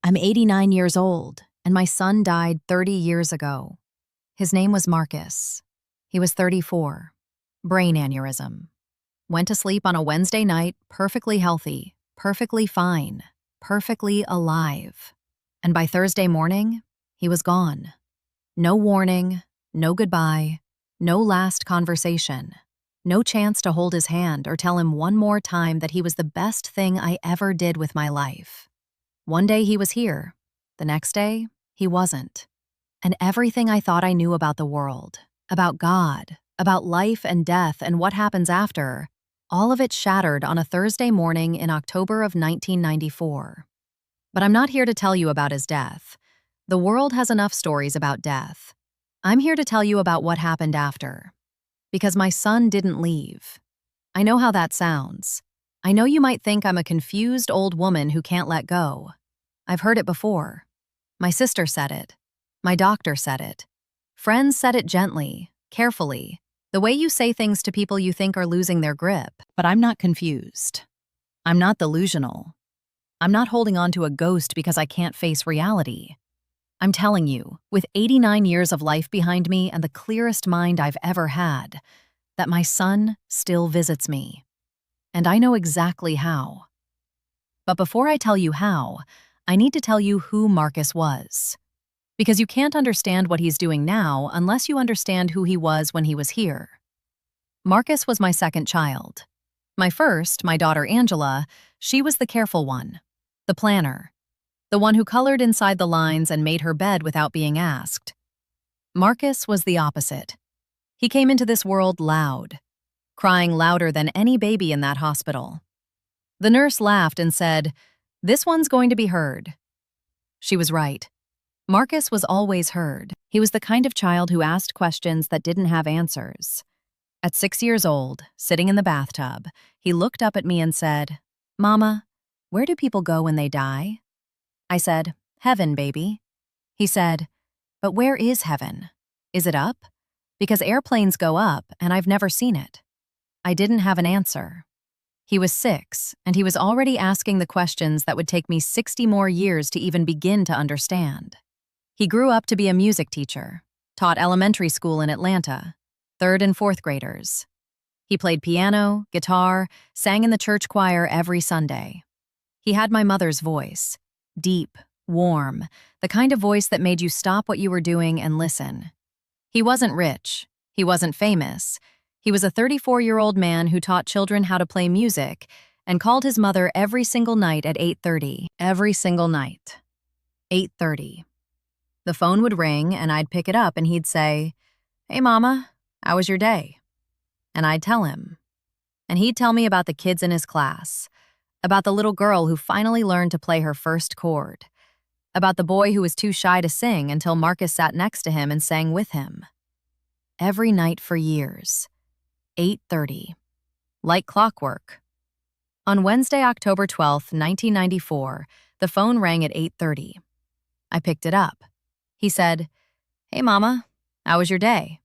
I'm 89 years old, and my son died 30 years ago. His name was Marcus. He was 34. Brain aneurysm. Went to sleep on a Wednesday night, perfectly healthy, perfectly fine, perfectly alive. And by Thursday morning, he was gone. No warning, no goodbye, no last conversation, no chance to hold his hand or tell him one more time that he was the best thing I ever did with my life. One day he was here, the next day he wasn't. And everything I thought I knew about the world, about God, about life and death and what happens after, all of it shattered on a Thursday morning in October of 1994. But I'm not here to tell you about his death. The world has enough stories about death. I'm here to tell you about what happened after. Because my son didn't leave. I know how that sounds. I know you might think I'm a confused old woman who can't let go. I've heard it before. My sister said it. My doctor said it. Friends said it gently, carefully, the way you say things to people you think are losing their grip. But I'm not confused. I'm not delusional. I'm not holding on to a ghost because I can't face reality. I'm telling you, with 89 years of life behind me and the clearest mind I've ever had, that my son still visits me. And I know exactly how. But before I tell you how, I need to tell you who Marcus was. Because you can't understand what he's doing now unless you understand who he was when he was here. Marcus was my second child. My first, my daughter Angela, she was the careful one, the planner, the one who colored inside the lines and made her bed without being asked. Marcus was the opposite. He came into this world loud, crying louder than any baby in that hospital. The nurse laughed and said, "This one's going to be heard." She was right. Marcus was always heard. He was the kind of child who asked questions that didn't have answers. At 6 years old, sitting in the bathtub, he looked up at me and said, "Mama, where do people go when they die?" I said, "Heaven, baby." He said, "But where is heaven? Is it up? Because airplanes go up, and I've never seen it." I didn't have an answer. He was 6, and he was already asking the questions that would take me 60 more years to even begin to understand. He grew up to be a music teacher, taught elementary school in Atlanta, 3rd and 4th graders. He played piano, guitar, sang in the church choir every Sunday. He had my mother's voice. Deep, warm, the kind of voice that made you stop what you were doing and listen. He wasn't rich. He wasn't famous. He was a 34-year-old man who taught children how to play music and called his mother every single night at 8:30. Every single night. 8:30. The phone would ring and I'd pick it up and he'd say, "Hey, Mama, how was your day?" And I'd tell him. And he'd tell me about the kids in his class, about the little girl who finally learned to play her first chord, about the boy who was too shy to sing until Marcus sat next to him and sang with him. Every night for years. 8:30. Like clockwork. On Wednesday, October 12th, 1994, the phone rang at 8:30. I picked it up. He said, "Hey, Mama, how was your day?"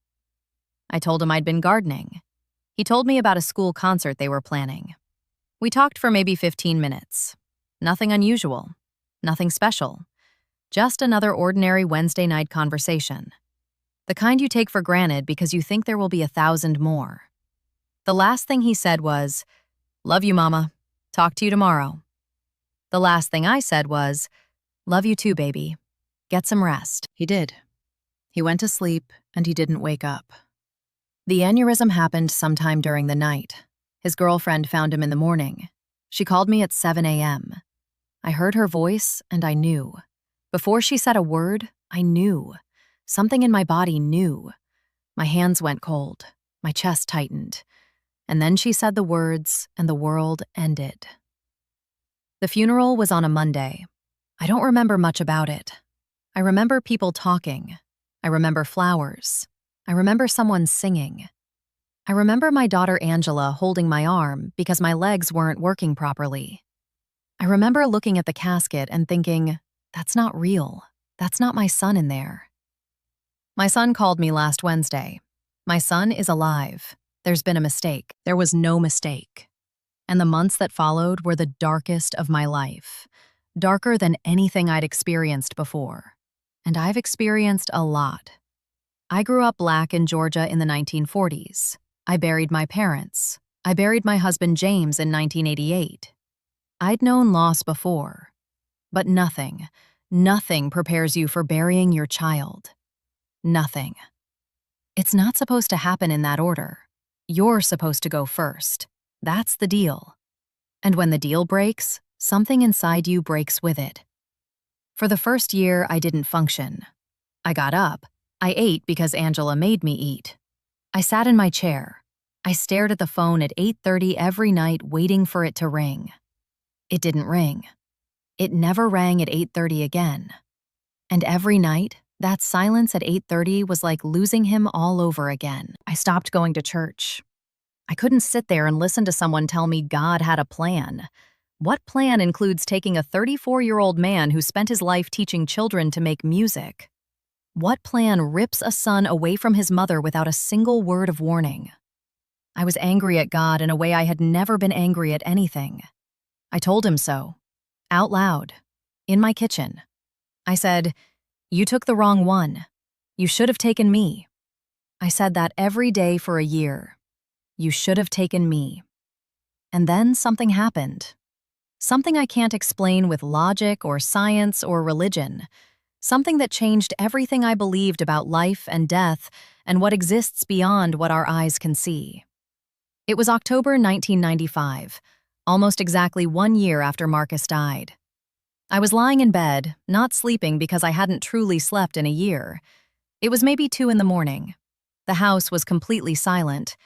I told him I'd been gardening. He told me about a school concert they were planning. We talked for maybe 15 minutes. Nothing unusual. Nothing special. Just another ordinary Wednesday night conversation. The kind you take for granted because you think there will be 1,000 more. The last thing he said was, "Love you, Mama. Talk to you tomorrow." The last thing I said was, "Love you too, baby. Get some rest." He did. He went to sleep and he didn't wake up. The aneurysm happened sometime during the night. His girlfriend found him in the morning. She called me at 7 a.m. I heard her voice and I knew. Before she said a word, I knew. Something in my body knew. My hands went cold. My chest tightened. And then she said the words and the world ended. The funeral was on a Monday. I don't remember much about it. I remember people talking. I remember flowers. I remember someone singing. I remember my daughter Angela holding my arm because my legs weren't working properly. I remember looking at the casket and thinking, that's not real. That's not my son in there. My son called me last Wednesday. My son is alive. There's been a mistake. There was no mistake. And the months that followed were the darkest of my life. darker than anything I'd experienced before. And I've experienced a lot. I grew up Black in Georgia in the 1940s. I buried my parents. I buried my husband James in 1988. I'd known loss before. But nothing prepares you for burying your child. Nothing. It's not supposed to happen in that order. You're supposed to go first. That's the deal. And when the deal breaks, something inside you breaks with it. For the first year, I didn't function. I got up. I ate because Angela made me eat. I sat in my chair. I stared at the phone at 8:30 every night waiting for it to ring. It didn't ring. It never rang at 8:30 again. And every night, that silence at 8:30 was like losing him all over again. I stopped going to church. I couldn't sit there and listen to someone tell me God had a plan. What plan includes taking a 34-year-old man who spent his life teaching children to make music? What plan rips a son away from his mother without a single word of warning? I was angry at God in a way I had never been angry at anything. I told him so, out loud, in my kitchen. I said, "You took the wrong one. You should have taken me." I said that every day for a year. You should have taken me. And then something happened. Something I can't explain with logic or science or religion. Something that changed everything I believed about life and death and what exists beyond what our eyes can see. It was October 1995, almost exactly 1 year after Marcus died. I was lying in bed, not sleeping because I hadn't truly slept in a year. It was maybe 2 in the morning. The house was completely silent,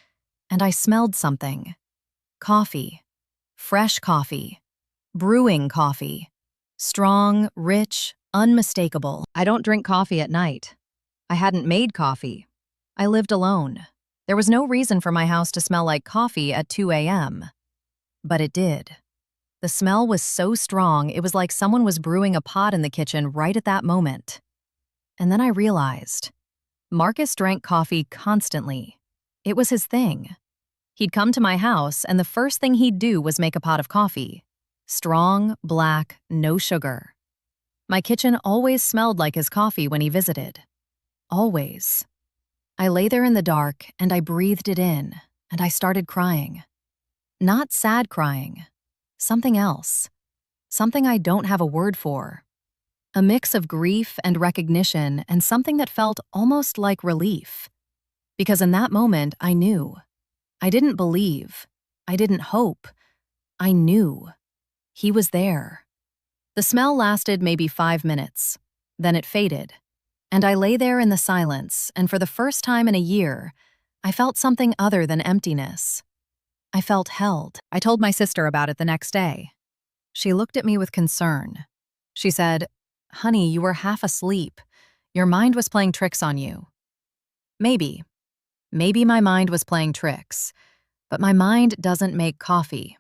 and I smelled something. Coffee. Fresh coffee. Brewing coffee. Strong, rich, unmistakable. I don't drink coffee at night. I hadn't made coffee. I lived alone. There was no reason for my house to smell like coffee at 2 a.m. But it did. The smell was so strong, it was like someone was brewing a pot in the kitchen right at that moment. And then I realized. Marcus drank coffee constantly. It was his thing. He'd come to my house, and the first thing he'd do was make a pot of coffee. Strong, black, no sugar. My kitchen always smelled like his coffee when he visited. Always. I lay there in the dark, and I breathed it in, and I started crying. Not sad crying. Something else. Something I don't have a word for. A mix of grief and recognition and something that felt almost like relief. Because in that moment, I knew. I didn't believe. I didn't hope. I knew. He was there. The smell lasted maybe 5 minutes. Then it faded. And I lay there in the silence, and for the first time in a year, I felt something other than emptiness. I felt held. I told my sister about it the next day. She looked at me with concern. She said, "Honey, you were half asleep. Your mind was playing tricks on you." Maybe. Maybe my mind was playing tricks. But my mind doesn't make coffee.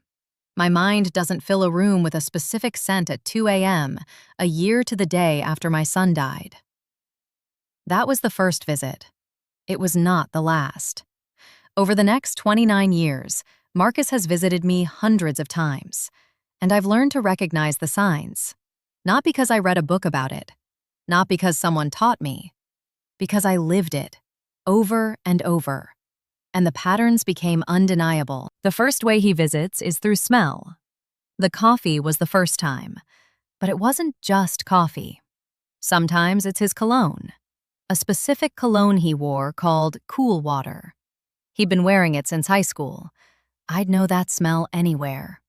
My mind doesn't fill a room with a specific scent at 2 a.m., a year to the day after my son died. That was the first visit. It was not the last. Over the next 29 years, Marcus has visited me hundreds of times, and I've learned to recognize the signs. Not because I read a book about it, not because someone taught me, because I lived it, over and over. And the patterns became undeniable. The first way he visits is through smell. The coffee was the first time, but it wasn't just coffee. Sometimes it's his cologne. A specific cologne he wore called Cool Water. He'd been wearing it since high school. I'd know that smell anywhere.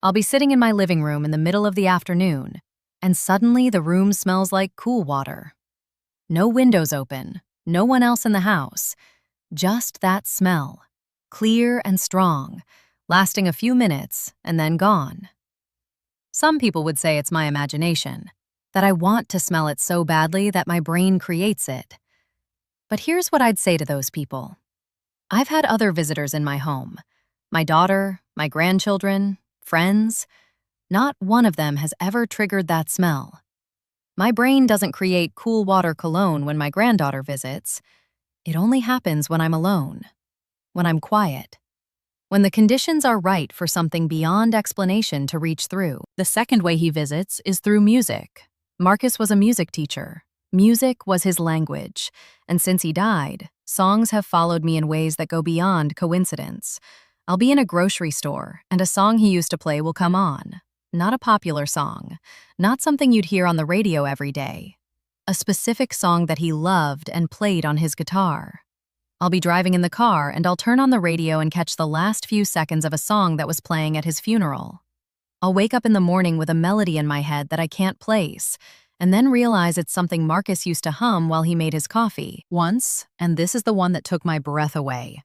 I'll be sitting in my living room in the middle of the afternoon, and suddenly the room smells like Cool Water. No windows open, no one else in the house. Just that smell, clear and strong, lasting a few minutes and then gone. Some people would say it's my imagination, that I want to smell it so badly that my brain creates it. But here's what I'd say to those people. I've had other visitors in my home. My daughter, my grandchildren, friends. Not one of them has ever triggered that smell. My brain doesn't create Cool Water cologne when my granddaughter visits. It only happens when I'm alone, when I'm quiet. when the conditions are right for something beyond explanation to reach through. The second way he visits is through music. Marcus was a music teacher. Music was his language, and since he died, songs have followed me in ways that go beyond coincidence. I'll be in a grocery store, and a song he used to play will come on. Not a popular song, not something you'd hear on the radio every day. A specific song that he loved and played on his guitar. I'll be driving in the car, and I'll turn on the radio and catch the last few seconds of a song that was playing at his funeral. I'll wake up in the morning with a melody in my head that I can't place, and then realize it's something Marcus used to hum while he made his coffee. Once, and this is the one that took my breath away,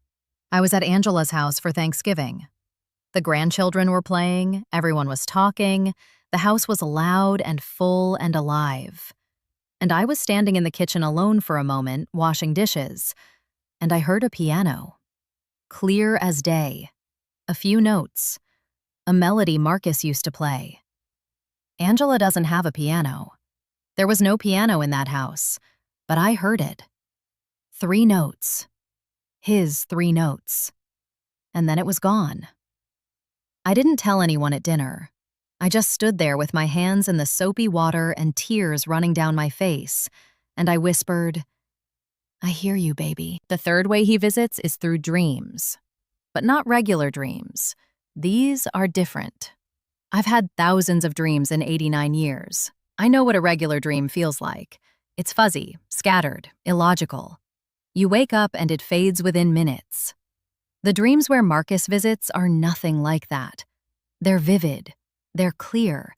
I was at Angela's house for Thanksgiving. The grandchildren were playing, everyone was talking, the house was loud and full and alive. And I was standing in the kitchen alone for a moment, washing dishes, and I heard a piano. Clear as day. A few notes. A melody Marcus used to play. Angela doesn't have a piano. There was no piano in that house, but I heard it. 3 notes. His 3 notes. And then it was gone. I didn't tell anyone at dinner. I just stood there with my hands in the soapy water and tears running down my face, and I whispered, "I hear you, baby." The third way he visits is through dreams. But not regular dreams. These are different. I've had thousands of dreams in 89 years. I know what a regular dream feels like. It's fuzzy, scattered, illogical. You wake up and it fades within minutes. The dreams where Marcus visits are nothing like that. They're vivid. They're clear.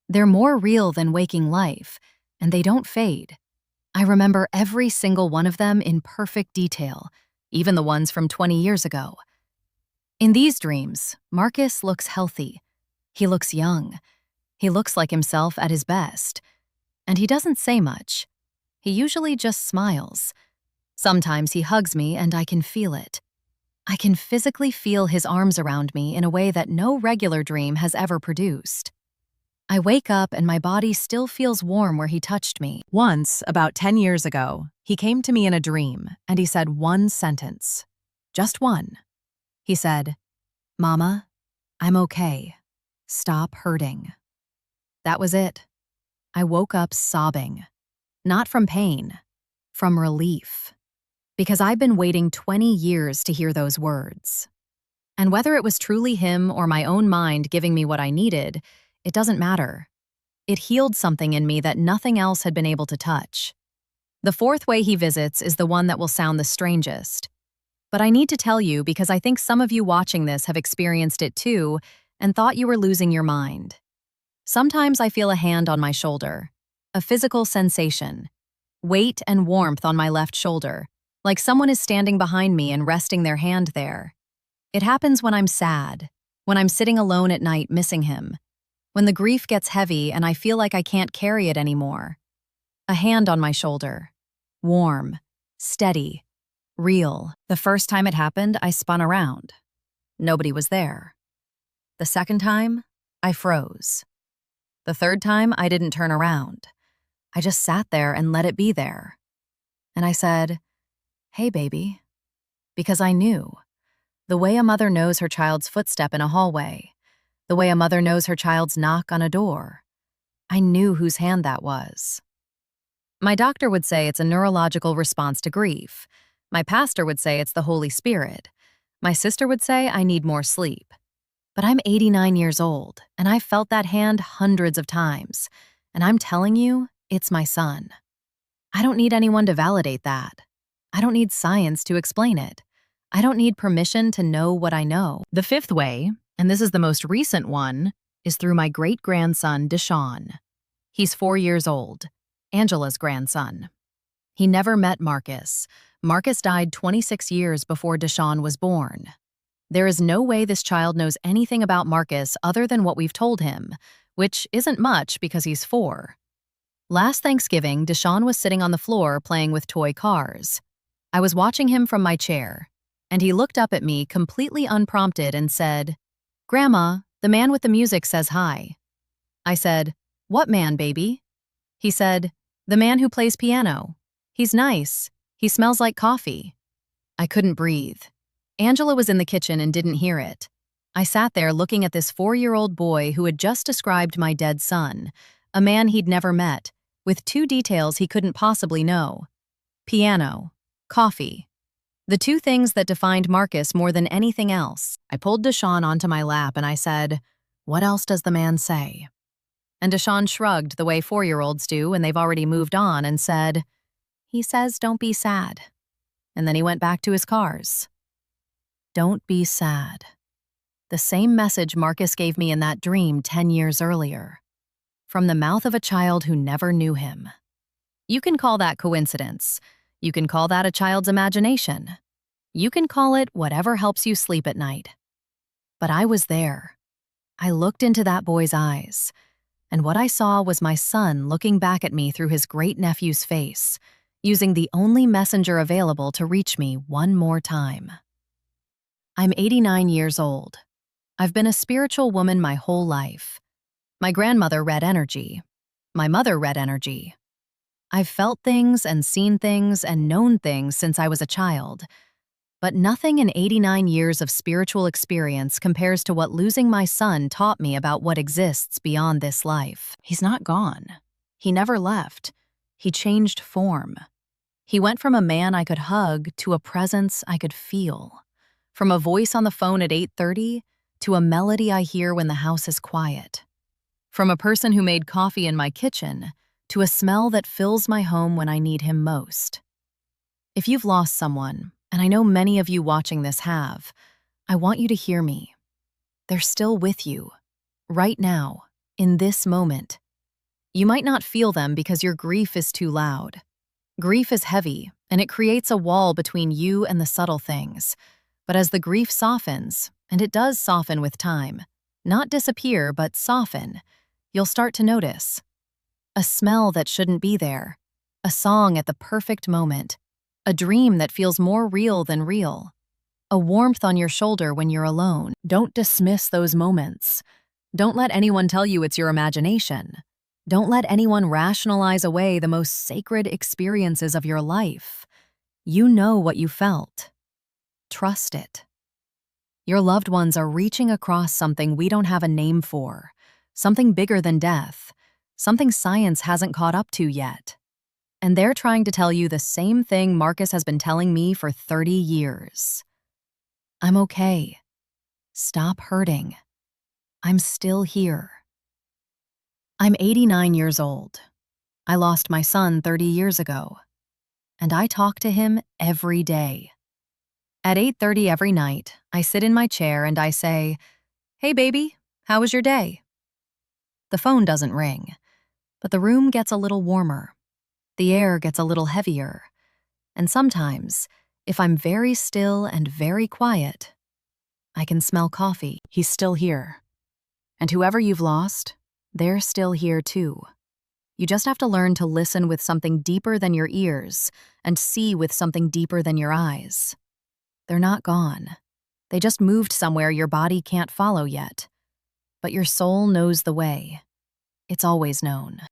They're more real than waking life, and they don't fade. I remember every single one of them in perfect detail, even the ones from 20 years ago. In these dreams, Marcus looks healthy. He looks young. He looks like himself at his best. And he doesn't say much. He usually just smiles. Sometimes he hugs me and I can feel it. I can physically feel his arms around me in a way that no regular dream has ever produced. I wake up and my body still feels warm where he touched me. Once, about 10 years ago, he came to me in a dream and he said one sentence. Just one. He said, "Mama, I'm okay. Stop hurting." That was it. I woke up sobbing. Not from pain, from relief. Because I've been waiting 20 years to hear those words. And whether it was truly him or my own mind giving me what I needed, it doesn't matter. It healed something in me that nothing else had been able to touch. The fourth way he visits is the one that will sound the strangest. But I need to tell you because I think some of you watching this have experienced it too and thought you were losing your mind. Sometimes I feel a hand on my shoulder, a physical sensation, weight and warmth on my left shoulder, like someone is standing behind me and resting their hand there. It happens when I'm sad, when I'm sitting alone at night missing him, when the grief gets heavy and I feel like I can't carry it anymore. A hand on my shoulder. Warm, steady, real. The first time it happened, I spun around. Nobody was there. The second time, I froze. The third time, I didn't turn around. I just sat there and let it be there. And I said, "Hey, baby." Because I knew. The way a mother knows her child's footstep in a hallway. The way a mother knows her child's knock on a door. I knew whose hand that was. My doctor would say it's a neurological response to grief. My pastor would say it's the Holy Spirit. My sister would say I need more sleep. But I'm 89 years old, and I've felt that hand hundreds of times. And I'm telling you, it's my son. I don't need anyone to validate that. I don't need science to explain it. I don't need permission to know what I know. The fifth way, and this is the most recent one, is through my great-grandson, Deshaun. He's 4 years old, Angela's grandson. He never met Marcus. Marcus died 26 years before Deshaun was born. There is no way this child knows anything about Marcus other than what we've told him, which isn't much because he's 4. Last Thanksgiving, Deshaun was sitting on the floor playing with toy cars. I was watching him from my chair, and he looked up at me completely unprompted and said, "Grandma, the man with the music says hi." I said, "What man, baby?" He said, "The man who plays piano. He's nice. He smells like coffee." I couldn't breathe. Angela was in the kitchen and didn't hear it. I sat there looking at this 4-year-old boy who had just described my dead son, a man he'd never met, with 2 details he couldn't possibly know: piano, coffee. The 2 things that defined Marcus more than anything else. I pulled Deshaun onto my lap and I said, "What else does the man say?" And Deshaun shrugged the way 4-year-olds do when they've already moved on and said, "He says don't be sad." And then he went back to his cars. Don't be sad. The same message Marcus gave me in that dream 10 years earlier, from the mouth of a child who never knew him. You can call that coincidence. You can call that a child's imagination. You can call it whatever helps you sleep at night. But I was there. I looked into that boy's eyes, and what I saw was my son looking back at me through his great-nephew's face, using the only messenger available to reach me one more time. I'm 89 years old. I've been a spiritual woman my whole life. My grandmother read energy. My mother read energy. I've felt things and seen things and known things since I was a child. But nothing in 89 years of spiritual experience compares to what losing my son taught me about what exists beyond this life. He's not gone. He never left. He changed form. He went from a man I could hug to a presence I could feel. From a voice on the phone at 8:30 to a melody I hear when the house is quiet. From a person who made coffee in my kitchen to a smell that fills my home when I need him most. If you've lost someone, and I know many of you watching this have, I want you to hear me. They're still with you, right now, in this moment. You might not feel them because your grief is too loud. Grief is heavy, and it creates a wall between you and the subtle things. But as the grief softens, and it does soften with time, not disappear, but soften, you'll start to notice. A smell that shouldn't be there, a song at the perfect moment, a dream that feels more real than real, a warmth on your shoulder when you're alone. Don't dismiss those moments. Don't let anyone tell you it's your imagination. Don't let anyone rationalize away the most sacred experiences of your life. You know what you felt. Trust it. Your loved ones are reaching across something we don't have a name for, something bigger than death, something science hasn't caught up to yet. And they're trying to tell you the same thing Marcus has been telling me for 30 years. I'm okay. Stop hurting. I'm still here. I'm 89 years old. I lost my son 30 years ago. And I talk to him every day. At 8:30 every night, I sit in my chair and I say, "Hey baby, how was your day?" The phone doesn't ring, but the room gets a little warmer. The air gets a little heavier. And sometimes, if I'm very still and very quiet, I can smell coffee. He's still here. And whoever you've lost, they're still here too. You just have to learn to listen with something deeper than your ears and see with something deeper than your eyes. They're not gone. They just moved somewhere your body can't follow yet. But your soul knows the way. It's always known.